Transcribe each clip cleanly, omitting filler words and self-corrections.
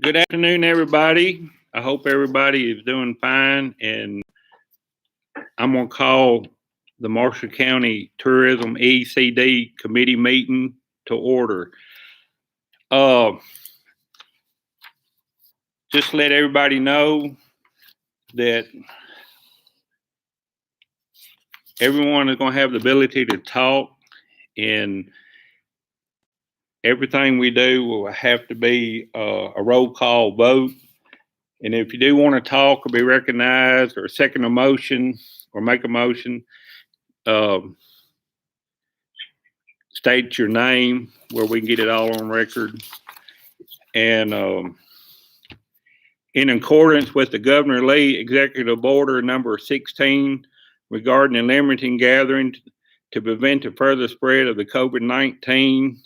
Good afternoon, everybody. I hope everybody is doing fine. And I'm going to call the Marshall County Tourism ECD Committee meeting to order. Just let everybody know that everyone is going to have the ability to talk, and everything we do will have to be a roll call vote. And if you do want to talk or be recognized or second a motion or make a motion, state your name where we can get it all on record. And in accordance with the Governor Lee Executive Order number 16 regarding the limiting gathering to prevent the further spread of the COVID-19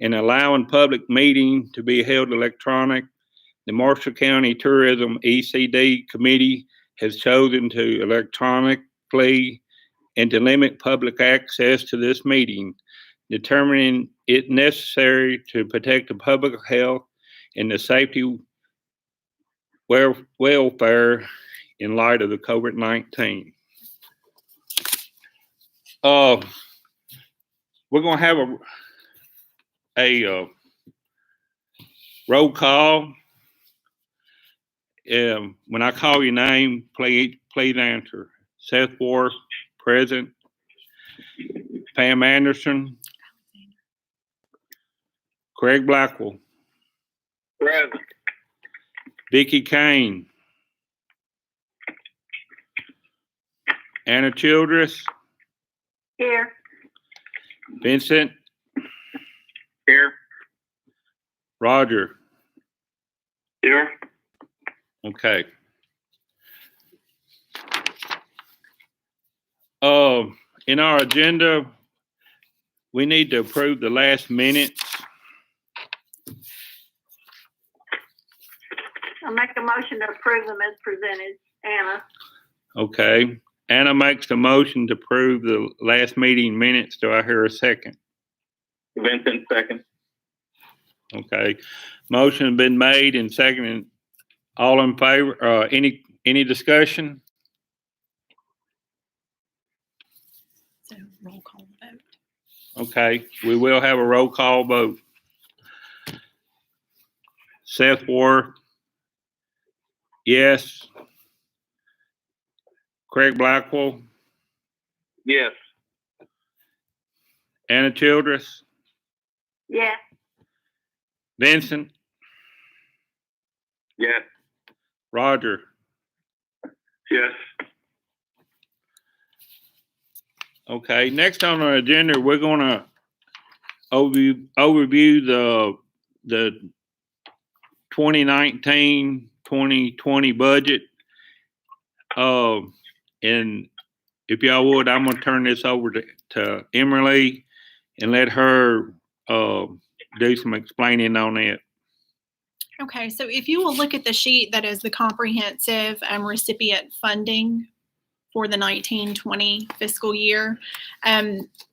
and allowing public meeting to be held electronic, the Marshall County Tourism ECD Committee has chosen to electronically and to limit public access to this meeting, determining it necessary to protect the public health and the safety welfare in light of the COVID-19. We're going to have a roll call. When I call your name, please answer. Seth Ward, present. Pam Anderson. Craig Blackwell. Present. Vicki Kane. Anna Childress. Here. Vincent. Here. Roger. Here. Okay. In our agenda, we need to approve the last minutes. I'll make a motion to approve them as presented. Anna. Okay. Anna makes the motion to approve the last meeting minutes. Do I hear a second? Vincent, second. Okay. Motion has been made and seconded. All in favor? Any discussion? So roll call vote. Okay. We will have a roll call vote. Seth Ward. Yes. Craig Blackwell. Yes. Anna Childress. Yes. Vincent. Yes. Roger. Yes. Okay. Next on our agenda, we're going to overview the 2019-2020 budget. And if y'all would, I'm going to turn this over to Emily and let her do some explaining on it. Okay, so if you will look at the sheet that is the comprehensive recipient funding for the 1920 fiscal year,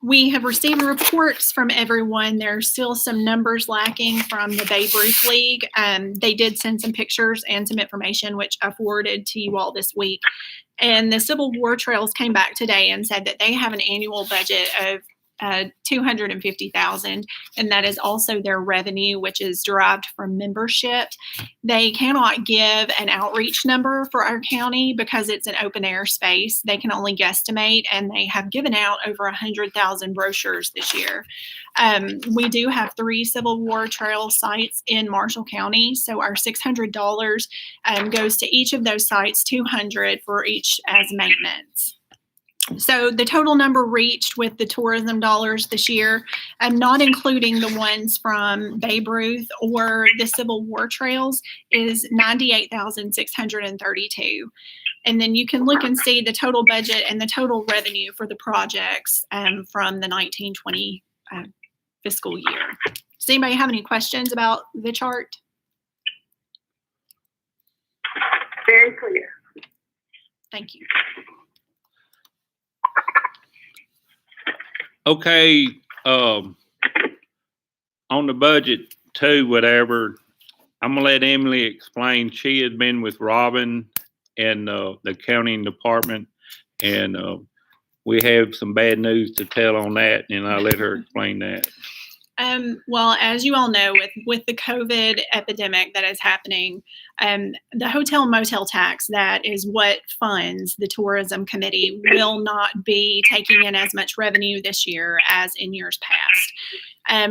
we have received reports from everyone. There's still some numbers lacking from the Babe Ruth League. They did send some pictures and some information, which I forwarded to you all this week. And the Civil War Trails came back today and said that they have an annual budget of $250,000, and that is also their revenue, which is derived from membership. They cannot give an outreach number for our county because it's an open air space. They can only guesstimate, and they have given out over 100,000 brochures this year. We do have 3 Civil War Trail sites in Marshall County, so our $600 goes to each of those sites, $200 for each as maintenance. So the total number reached with the tourism dollars this year, not including the ones from Babe Ruth or the Civil War Trails, is $98,632. And then you can look and see the total budget and the total revenue for the projects from the 1920 fiscal year. Does anybody have any questions about the chart? Very clear. Thank you. Okay, on the budget too, whatever, I'm gonna let Emily explain. She has been with Robin and the accounting department, and we have some bad news to tell on that, and I'll let her explain that. Well, as you all know, with the COVID epidemic that is happening, the hotel motel tax, that is what funds the tourism committee, will not be taking in as much revenue this year as in years past.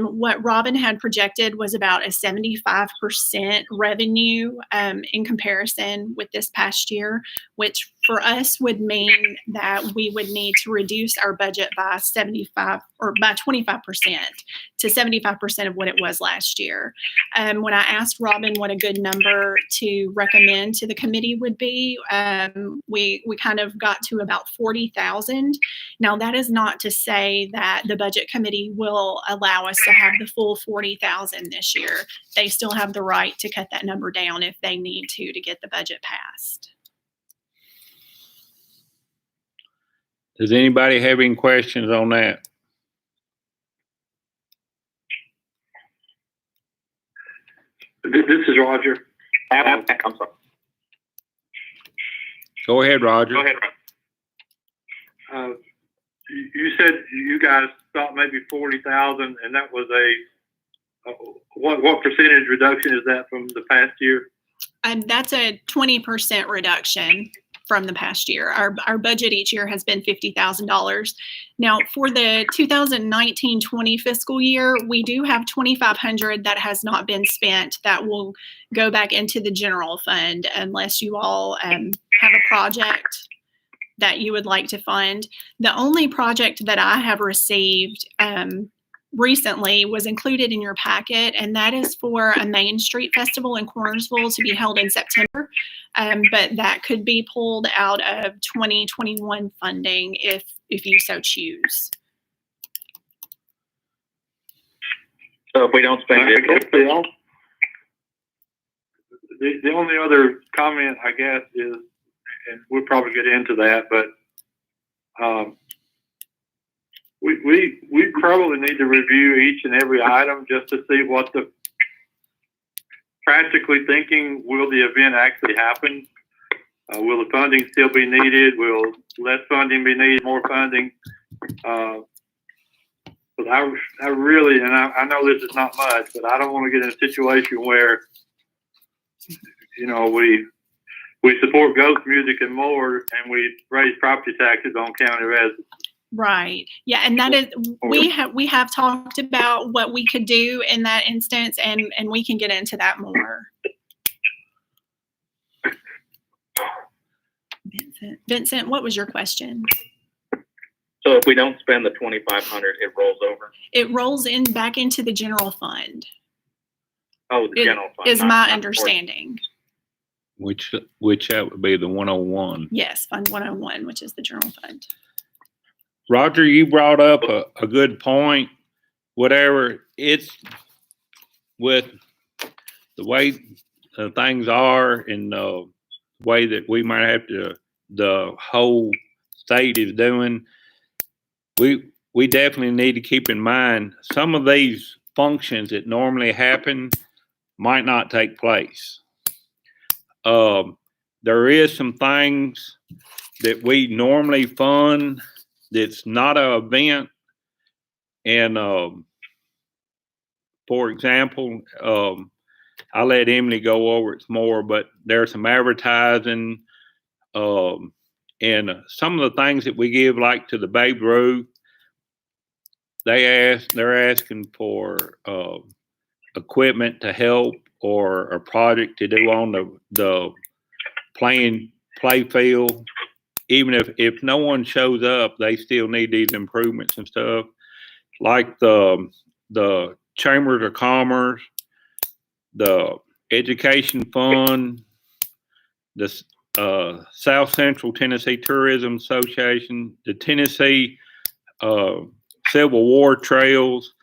What Robin had projected was about a 75% revenue in comparison with this past year, which for us would mean that we would need to reduce our budget by 25% to 75% of what it was last year. When I asked Robin what a good number to recommend to the committee would be, we kind of got to about 40,000. Now, that is not to say that the budget committee will allow us to have the full 40,000 this year. They still have the right to cut that number down if they need to get the budget passed. Does anybody have any questions on that? This is Roger. I'm sorry. Go ahead, Roger. Go ahead, You said you guys thought maybe 40,000, and that was what percentage reduction is that from the past year? That's a 20% reduction from the past year. Our budget each year has been $50,000. Now, for the 2019-20 fiscal year, we do have $2,500 that has not been spent that will go back into the general fund unless you all have a project that you would like to fund. The only project that I have received recently was included in your packet, and that is for a Main Street Festival in Cornersville to be held in September. But that could be pulled out of 2021 funding if you so choose. So if we don't spend it, The only other comment, I guess, is, and we'll probably get into that, but we probably need to review each and every item just to see what the practically thinking, will the event actually happen? Will the funding still be needed? Will less funding be needed, more funding? But I really, and I know this is not much, but I don't want to get in a situation where, you know, we support ghost music and more, and we raise property taxes on county residents. Right. Yeah, and that is we have talked about what we could do in that instance, and we can get into that more. Vincent, what was your question? so if we don't spend the 2,500, it rolls over. It rolls in back into the general fund. Oh, the general fund Is not- my not for- understanding. Which that would be the 101. Yes, Fund 101, which is the general fund. Roger, you brought up a good point. Whatever, it's with the way things are and the way that we might have to, the whole state is doing, we definitely need to keep in mind some of these functions that normally happen might not take place. There is some things that we normally fund that's not an event. And for example, I'll let Emily go over it more, but there's some advertising and some of the things that we give, like to the Babe Ruth, they're asking for equipment to help or a project to do on the play field. Even if no one shows up, they still need these improvements and stuff. Like the Chambers of Commerce, the Education Fund, the South Central Tennessee Tourism Association, the Tennessee Civil War Trails.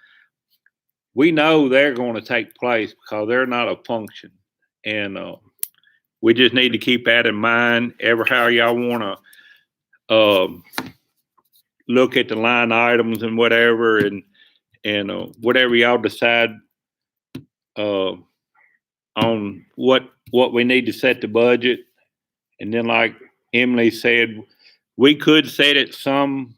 We know they're going to take place because they're not a function. And we just need to keep that in mind. How y'all want to look at the line items and whatever, and whatever y'all decide on on what we need to set the budget. And then like Emily said, we could set it some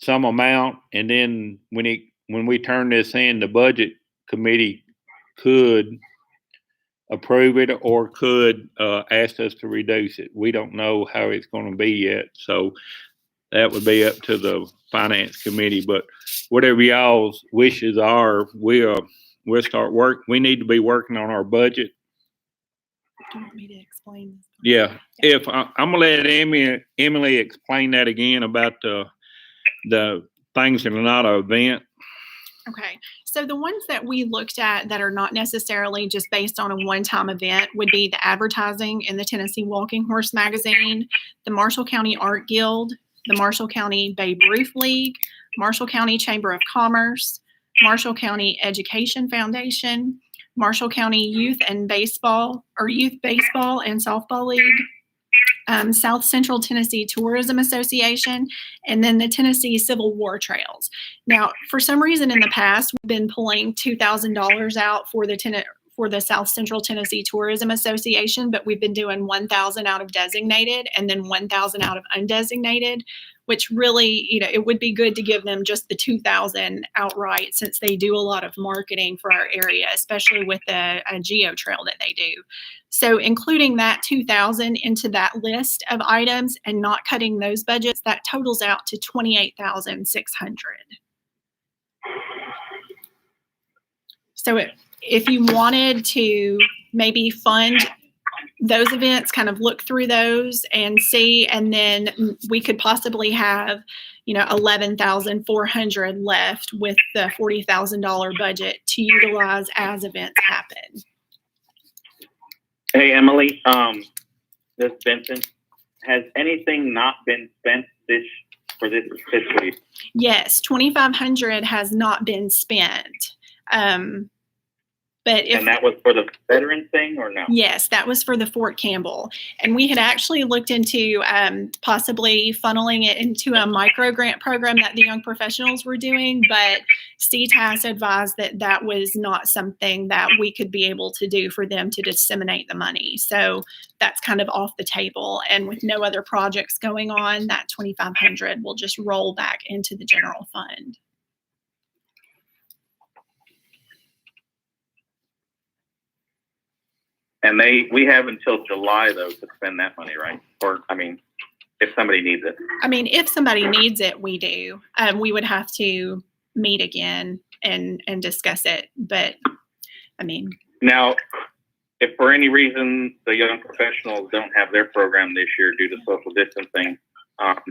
amount, and then when we turn this in, the budget committee could approve it or could ask us to reduce it. We don't know how it's going to be yet, so that would be up to the finance committee. But whatever y'all's wishes are, we'll start work. We need to be working on our budget. Do you want me to explain this? Yeah, if I'm gonna let Emily explain that again about the things that are not an event. Okay, so the ones that we looked at that are not necessarily just based on a one-time event would be the advertising in the Tennessee Walking Horse Magazine, the Marshall County Art Guild, the Marshall County Babe Ruth League, Marshall County Chamber of Commerce, Marshall County Education Foundation, Marshall County Youth Baseball and Softball League, South Central Tennessee Tourism Association, and then the Tennessee Civil War Trails. Now, for some reason in the past, we've been pulling $2,000 out for the South Central Tennessee Tourism Association, but we've been doing $1,000 out of designated and then $1,000 out of undesignated, which really, it would be good to give them just the $2,000 outright, since they do a lot of marketing for our area, especially with the geo trail that they do. So including that $2,000 into that list of items and not cutting those budgets, that totals out to $28,600. So if you wanted to maybe fund those events, kind of look through those and see, and then we could possibly have, $11,400 left with the $40,000 budget to utilize as events happen. Hey, Emily, this is Vincent. Has anything not been spent for this fiscal year? Yes, $2,500 has not been spent. But And that was for the veteran thing or no? Yes, that was for the Fort Campbell. And we had actually looked into possibly funneling it into a micro grant program that the young professionals were doing, but CTAS advised that that was not something that we could be able to do for them to disseminate the money. So that's kind of off the table. And with no other projects going on, that $2,500 will just roll back into the general fund. And we have until July though to spend that money, right? Or, if somebody needs it. If somebody needs it, we do. We would have to meet again and discuss it. But, Now, if for any reason the young professionals don't have their program this year due to social distancing,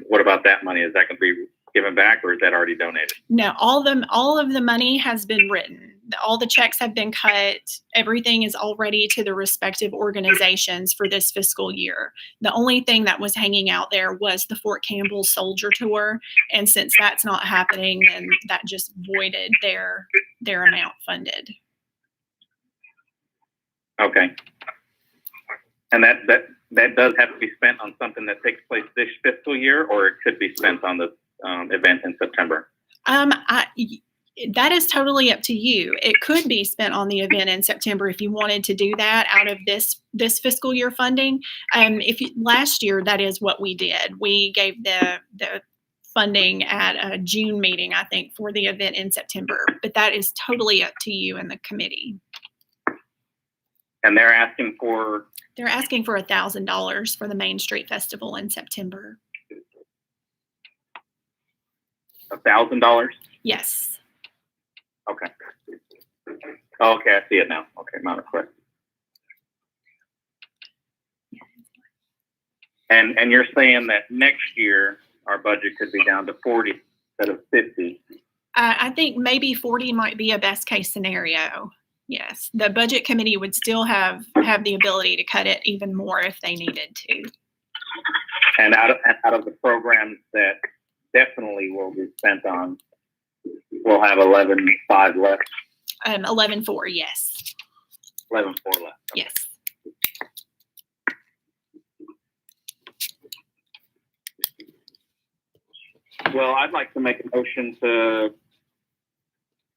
what about that money? Is that going to be given back, or is that already donated? No, all of the money has been written. All the checks have been cut. Everything is already to the respective organizations for this fiscal year. The only thing that was hanging out there was the Fort Campbell Soldier Tour. And since that's not happening, then that just voided their amount funded. Okay. And that does have to be spent on something that takes place this fiscal year, or it could be spent on the event in September? That is totally up to you. It could be spent on the event in September if you wanted to do that out of this fiscal year funding. Last year, that is what we did. We gave the funding at a June meeting, I think, for the event in September. But that is totally up to you and the committee. And they're asking for? They're asking for $1,000 for the Main Street Festival in September. $1,000? Yes. Okay. Okay, I see it now. Okay, my request. And you're saying that next year our budget could be down to 40 instead of 50? I think maybe 40 might be a best case scenario. Yes, the budget committee would still have the ability to cut it even more if they needed to. And out of the programs that definitely will be spent on, we'll have 11.5 left. 11.4, yes. 11.4 left. Okay. Yes. Well, I'd like to make a motion to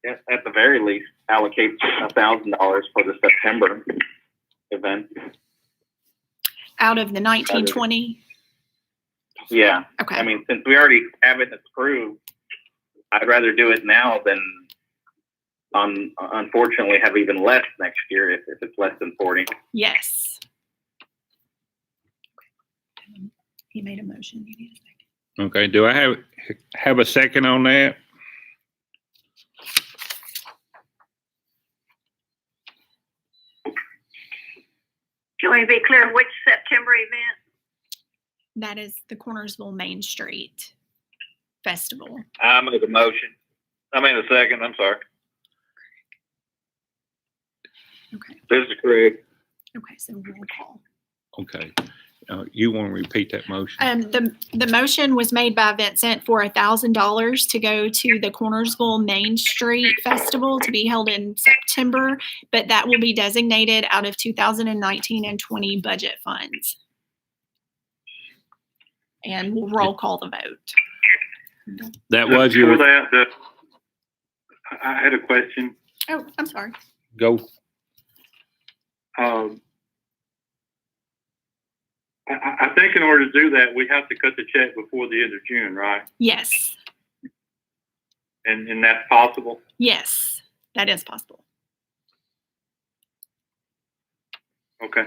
yes, at the very least, allocate $1,000 for the September event. Out of the 1920? Yeah, Okay. I mean, since we already have it approved, I'd rather do it now than, unfortunately, have even less next year if it's less than 40. Yes. He made a motion. You need a second. Okay, do I have a second on that? Can we be clear which September event? That is the Cornersville Main Street Festival. I made a motion. I made a second. I'm sorry. Okay. This is Craig. Okay, so roll call. Okay. You want to repeat that motion? The motion was made by Vincent for $1,000 to go to the Cornersville Main Street Festival to be held in September, but that will be designated out of 2019 and 20 budget funds. And we'll roll call the vote. That was Before your, that, I had a question. Oh, I'm sorry. go. I think in order to do that, we have to cut the check before the end of June, right? Yes. And that's possible? Yes, that is possible. Okay.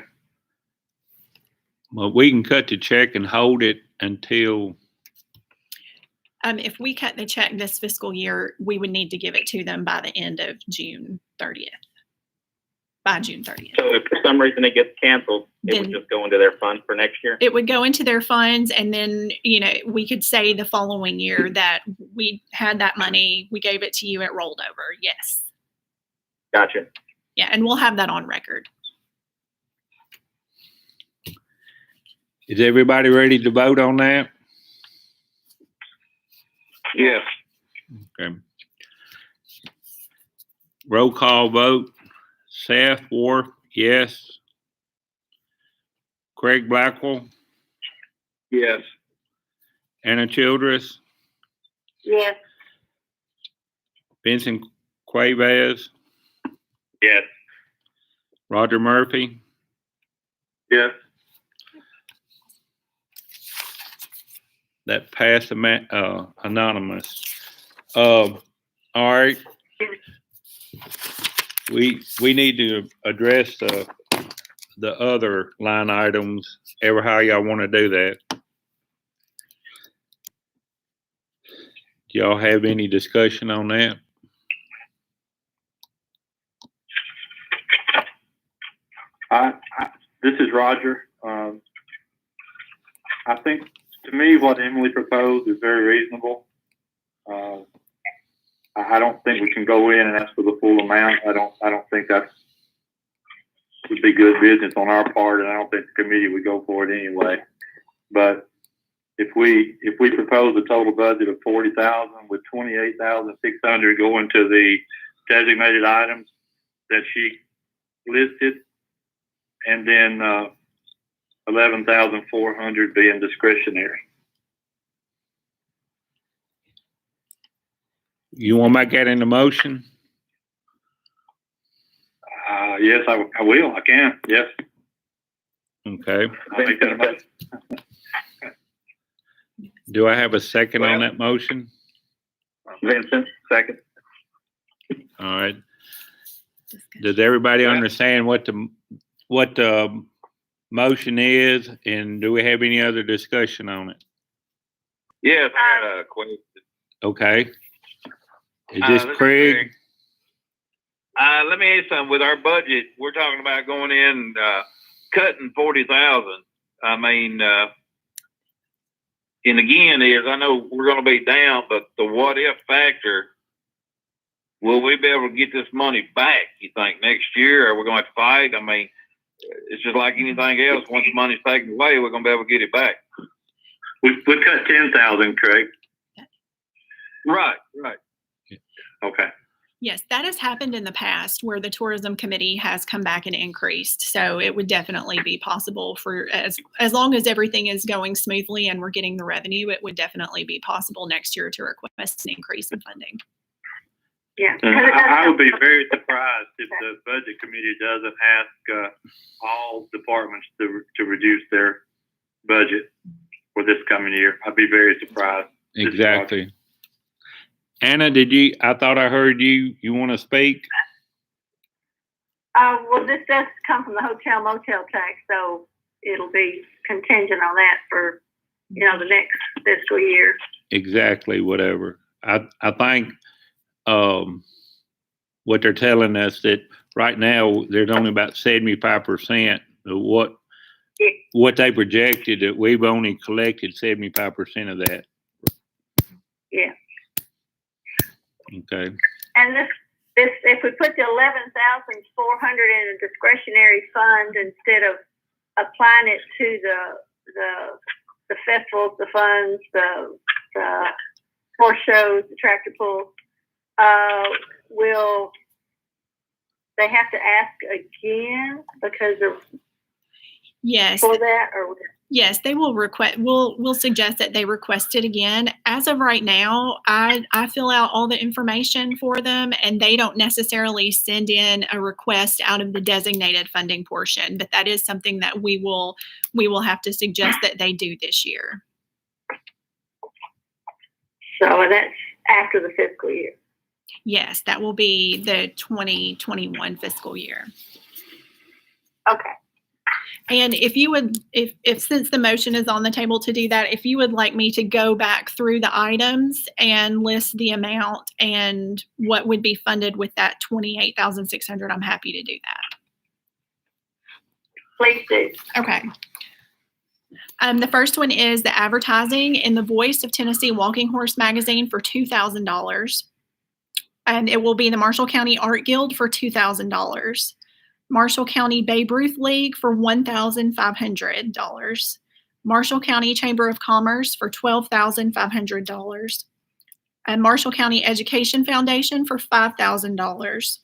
Well, we can cut the check and hold it until, If we cut the check this fiscal year, we would need to give it to them by the end of June 30th. By June 30th. So if for some reason it gets canceled, it would Then- just go into their fund for next year? It would go into their funds, and then, we could say the following year that we had that money, we gave it to you, it rolled over. Yes. Gotcha. Yeah, and we'll have that on record. is everybody ready to vote on that? Yes. Okay. Roll call vote. Seth Wharf, yes. Craig Blackwell, Yes. Anna Childress, Yes. Vincent Cuevas, Yes. Roger Murphy, Yes. that passed anonymous. All right. We need to address the other line items, ever how y'all want to do that. Do y'all have any discussion on that? This is Roger. I think, to me, what Emily proposed is very reasonable. I don't think we can go in and ask for the full amount. I don't think that would be good business on our part, and I don't think the committee would go for it anyway. But if we propose a total budget of $40,000 with $28,600 going to the designated items that she listed, and then $11,400 being discretionary. You want to make that in the motion? Yes, I will. I can. Yes. Okay. I'll make that a motion. Do I have a second on that motion? Vincent, second. All right. Does everybody understand what the motion is, and do we have any other discussion on it? Yes, I got a question. Okay. Is This this is Craig? Let me ask you something. With our budget, we're talking about going in, cutting 40,000. I mean, and again, I know we're going to be down, but the what if factor, will we be able to get this money back, you think, next year? Are we going to have to fight? I mean, it's just like anything else. Once the money's taken away, we're going to be able to get it back. We cut 10,000, Craig. Right. Okay. Yes, that has happened in the past where the tourism committee has come back and increased. So it would definitely be possible for as long as everything is going smoothly and we're getting the revenue, it would definitely be possible next year to request an increase in funding. Yeah. 'cause it does I would be come- very surprised if the budget committee doesn't ask all departments to reduce their budget for this coming year. I'd be very surprised. Exactly. Anna, I thought I heard you want to speak? Well, this does come from the hotel motel tax, so it'll be contingent on that for, the next fiscal year. Exactly, whatever. I think, what they're telling us that right now, there's only about 75% of what they projected, that we've only collected 75% of that. Yeah. Okay. And this, if we put the 11,400 in a discretionary fund instead of applying it to the festivals, the funds, the horse shows, the tractor pulls, will they have to ask again because of Yes. for that, or Yes, they will request. We'll suggest that they request it again. As of right now, I fill out all the information for them, and they don't necessarily send in a request out of the designated funding portion. But that is something that we will have to suggest that they do this year. so that's after the fiscal year? Yes, that will be the 2021 fiscal year. Okay. And if you would, if since the motion is on the table to do that, if you would like me to go back through the items and list the amount and what would be funded with that 28,600, I'm happy to do that. Please do. Okay. The first one is the advertising in the Voice of Tennessee Walking Horse magazine for $2,000. And it will be the Marshall County Art Guild for $2,000. Marshall County Babe Ruth League for $1,500. Marshall County Chamber of Commerce for $12,500. And Marshall County Education Foundation for $5,000.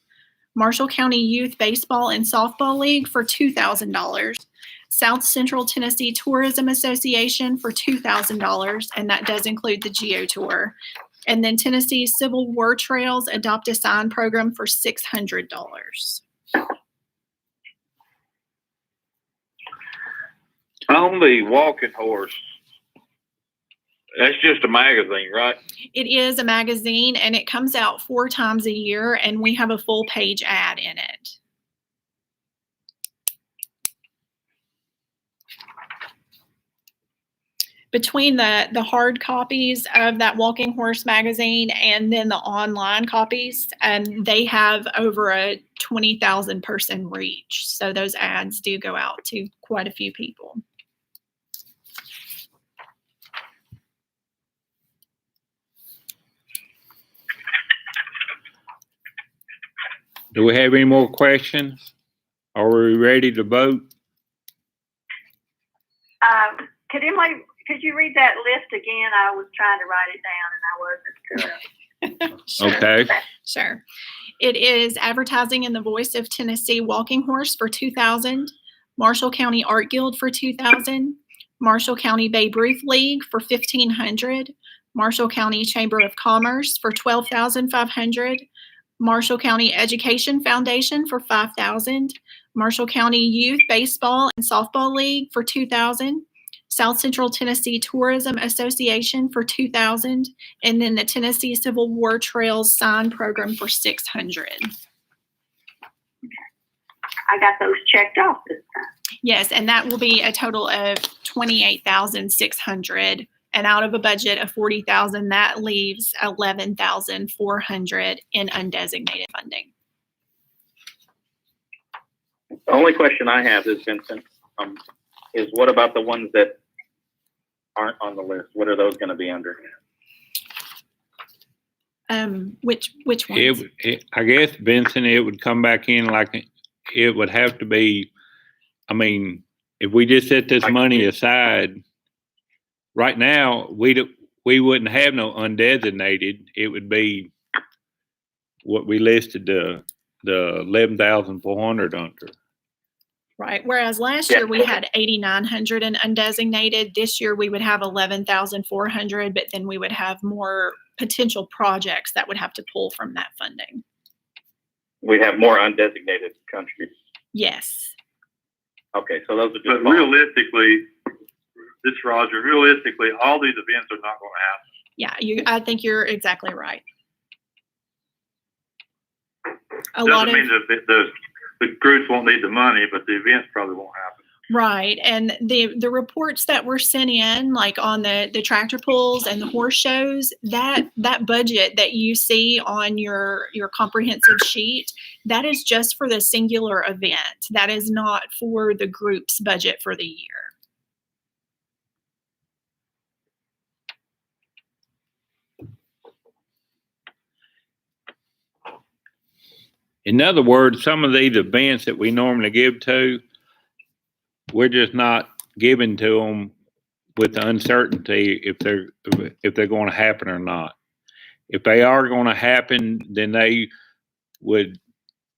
Marshall County Youth Baseball and Softball League for $2,000. South Central Tennessee Tourism Association for $2,000, and that does include the Geo Tour. And then Tennessee Civil War Trails Adopt a Sign program for $600. On the walking horse, that's just a magazine, right? It is a magazine, and it comes out 4 times a year, and we have a full page ad in it. Between the hard copies of that Walking Horse magazine and then the online copies, they have over a 20,000 person reach. So those ads do go out to quite a few people. Do we have any more questions? Are we ready to vote? Could you read that list again? I was trying to write it down and I wasn't. Sure. Okay. Sure. It is advertising in the Voice of Tennessee Walking Horse for $2,000, Marshall County Art Guild for $2,000, Marshall County Babe Ruth League for $1,500, Marshall County Chamber of Commerce for $12,500, Marshall County Education Foundation for $5,000, Marshall County Youth Baseball and Softball League for $2,000, South Central Tennessee Tourism Association for $2,000, and then the Tennessee Civil War Trails Sign Program for $600. I got those checked off this time. Yes, and that will be a total of $28,600, and out of a budget of $40,000, that leaves $11,400 in undesignated funding. The only question I have is, Vincent, is what about the ones that aren't on the list? What are those going to be under? Which ones? I guess, Vincent, it would come back in like it would have to be. I mean, if we just set this money aside, right now we wouldn't have no undesignated. It would be what we listed the 11,400 under. Right. Whereas last year we had 8,900 in undesignated. This year we would have 11,400, but then we would have more potential projects that would have to pull from that funding. We have more undesignated countries. Yes. Okay, so those are just. But realistically, realistically, all these events are not going to happen. Yeah, I think you're exactly right. A Doesn't lot of mean that the groups won't need the money, but the events probably won't happen. right, and the reports that were sent in, like on the tractor pulls and the horse shows, that budget that you see on your comprehensive sheet, that is just for the singular event. That is not for the group's budget for the year. In other words, some of these events that we normally give to, we're just not giving to them with the uncertainty if they're going to happen or not. If they are going to happen, then they would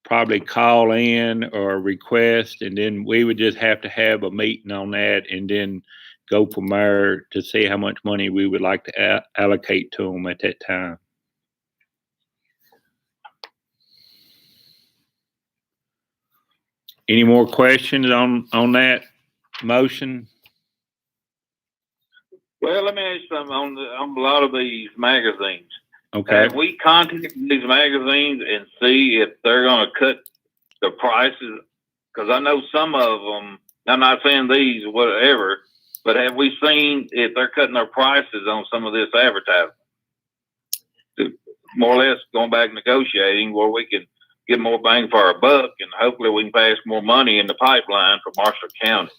probably call in or request, and then we would just have to have a meeting on that and then go from there to see how much money we would like to allocate to them at that time. Any more questions on that motion? Well, let me ask you something on a lot of these magazines. Okay. Have we contacted these magazines and see if they're going to cut the prices? Because I know some of them, I'm not saying these, whatever, but have we seen if they're cutting their prices on some of this advertising? More or less going back negotiating where we can get more bang for our buck, and hopefully we can pass more money in the pipeline for Marshall County.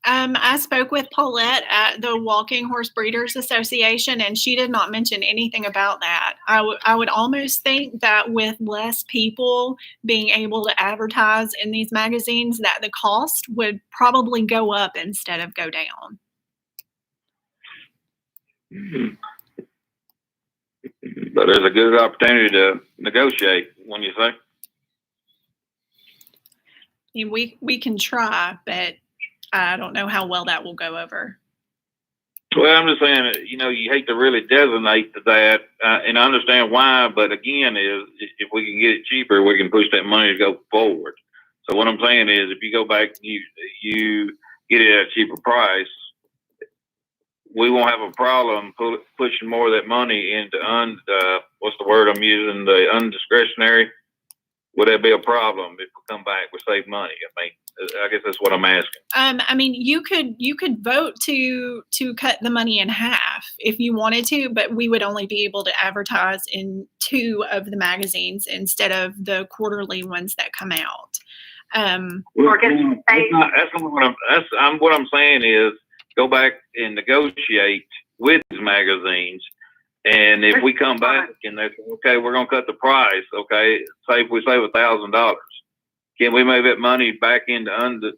I spoke with Paulette at the Walking Horse Breeders Association, and she did not mention anything about that. I would almost think that with less people being able to advertise in these magazines, that the cost would probably go up instead of go down. But there's a good opportunity to negotiate, when you say. I mean, we can try, but I don't know how well that will go over. Well, I'm just saying, you hate to really designate to that, and I understand why, but again, is if we can get it cheaper, we can push that money to go forward. So what I'm saying is, if you go back, you get it at a cheaper price, we won't have a problem pushing more of that money into what's the word I'm using? The undiscretionary. Would that be a problem if we come back with save money? I mean, I guess that's what I'm asking. I mean, you could vote to cut the money in half if you wanted to, but we would only be able to advertise in 2 of the magazines instead of the quarterly ones that come out. Or That's not what I'm saying is go back and negotiate with these magazines. And if we come back and they say, okay, we're going to cut the price. Okay. Say if we save $1,000, can we move that money back into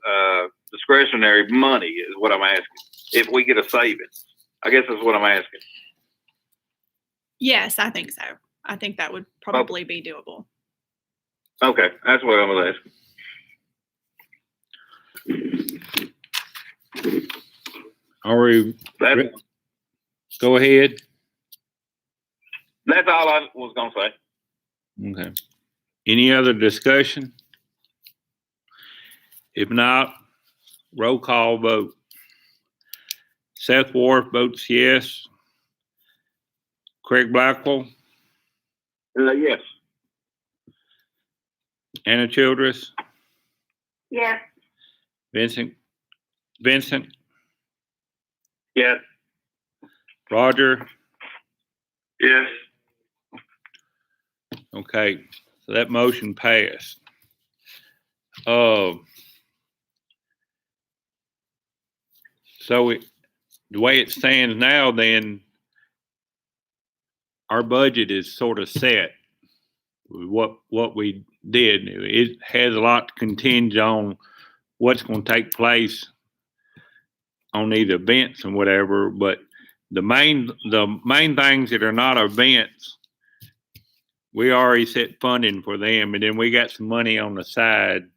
discretionary money is what I'm asking. If we get a savings, I guess that's what I'm asking. Yes, I think so. I think that would probably be doable. Okay. That's what I was asking. Are we? Go ahead. That's all I was going to say. Okay. Any other discussion? If not, roll call vote. Seth Wharf votes yes. Craig Blackwell. Yes. Anna Childress. Yes. Vincent. Yes. Roger. Yes. Okay, so that motion passed. So the way it stands now, then our budget is sort of set. What we did, it has a lot to contingent on what's going to take place on these events and whatever. But the main things that are not events, we already set funding for them, and then we got some money on the side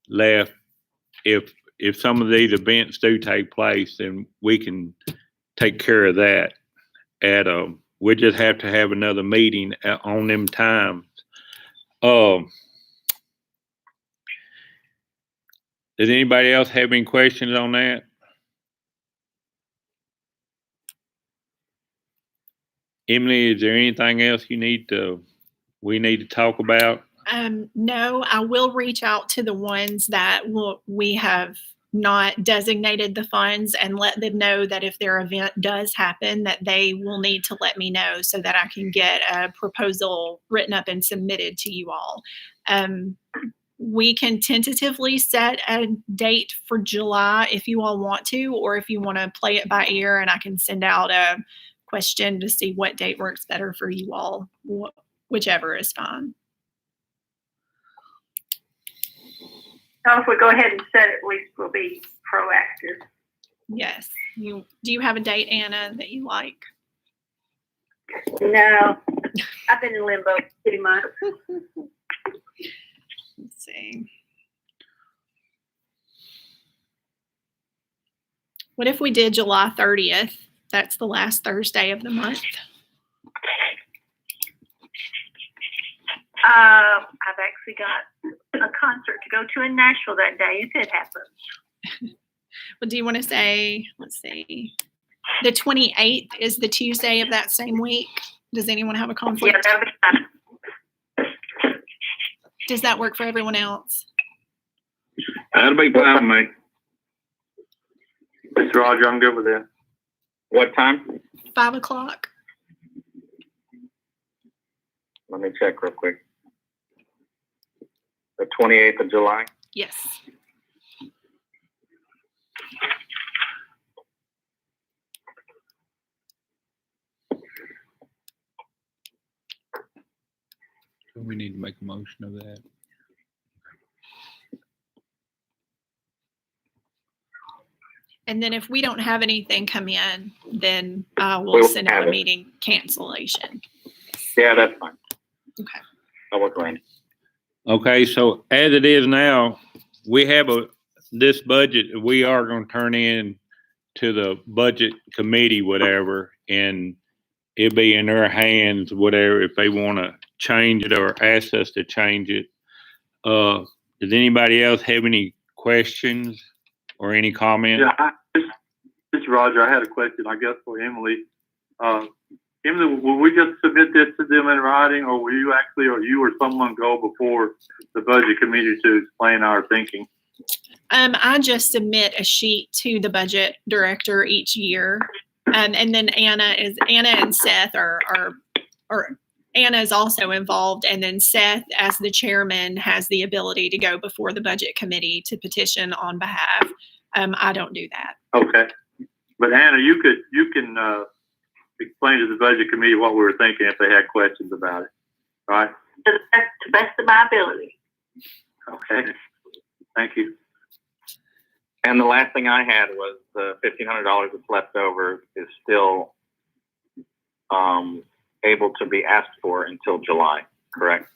left. If some of these events do take place, then we can take care of that. we just have to have another meeting on them times. Does anybody else have any questions on that? Emily, is there anything else we need to talk about? No, I will reach out to the ones that we have not designated the funds and let them know that if their event does happen, that they will need to let me know so that I can get a proposal written up and submitted to you all. We can tentatively set a date for July if you all want to, or if you want to play it by ear, and I can send out a question to see what date works better for you all. Whichever is fine. So if we go ahead and set it, at least we'll be proactive. Yes. Do you have a date, Anna, that you like? No, I've been in limbo for 2 months. Let's see. What if we did July 30th? That's the last Thursday of the month. I've actually got a concert to go to in Nashville that day if it happens. Well, do you want to say, let's see, the 28th is the Tuesday of that same week? Does anyone have a Yeah, conflict? that'll be fine. Does that work for everyone else? That'll be fine, mate. Mr. Roger, I'm good with that. What time? 5 o'clock? Let me check real quick. The 28th of July? Yes. We need to make a motion of that. And then if we don't have anything come in, then we'll We'll send out have a it. meeting cancellation. Yeah, that's fine. Okay. I'll work around it. Okay, so as it is now, we have this budget that we are going to turn in to the budget committee, whatever, and it'll be in their hands, whatever, if they want to change it or ask us to change it. Does anybody else have any questions or any comments? Yeah, this is Roger. I had a question, I guess, for Emily. Emily, will we just submit this to them in writing, or will you actually, or you or someone go before the budget committee to explain our thinking? I just submit a sheet to the budget director each year. And then Anna and Seth or Anna is also involved. And then Seth, as the chairman, has the ability to go before the budget committee to petition on behalf. I don't do that. Okay. But Anna, you can explain to the budget committee what we were thinking if they had questions about it, right? To the best of my ability. Okay. Thank you. And the last thing I had was the $1,500 that's left over is still able to be asked for until July, correct?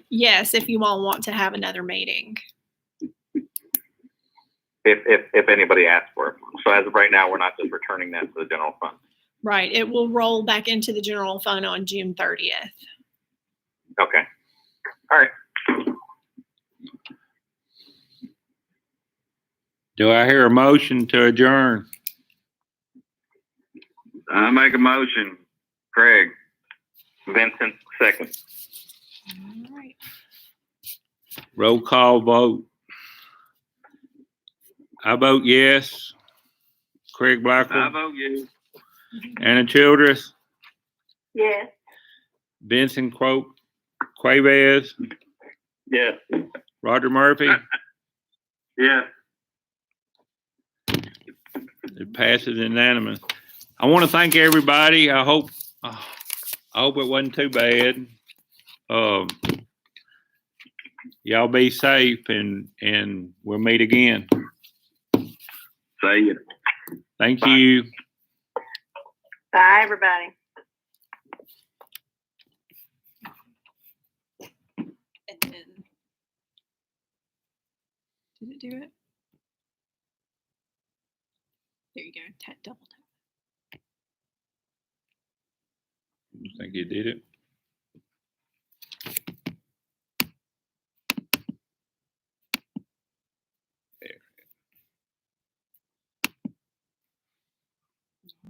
Yes, if you all want to have another meeting. If anybody asks for it. So as of right now, we're not just returning that to the general fund. Right. It will roll back into the general fund on June 30th. Okay. All right. Do I hear a motion to adjourn? I make a motion. Craig. Vincent, second. All right. Roll call vote. I vote yes. Craig I Blackwell, vote yes. Anna Childress, Yes. Vincent Cuevas, Yes. Roger Murphy. Yeah. It passes unanimous. I want to thank everybody. I hope it wasn't too bad. Y'all be safe and we'll meet again. Say it. Thank Bye. you. Bye, everybody. And then, did it do it? There you go. Double tap. I think you did it.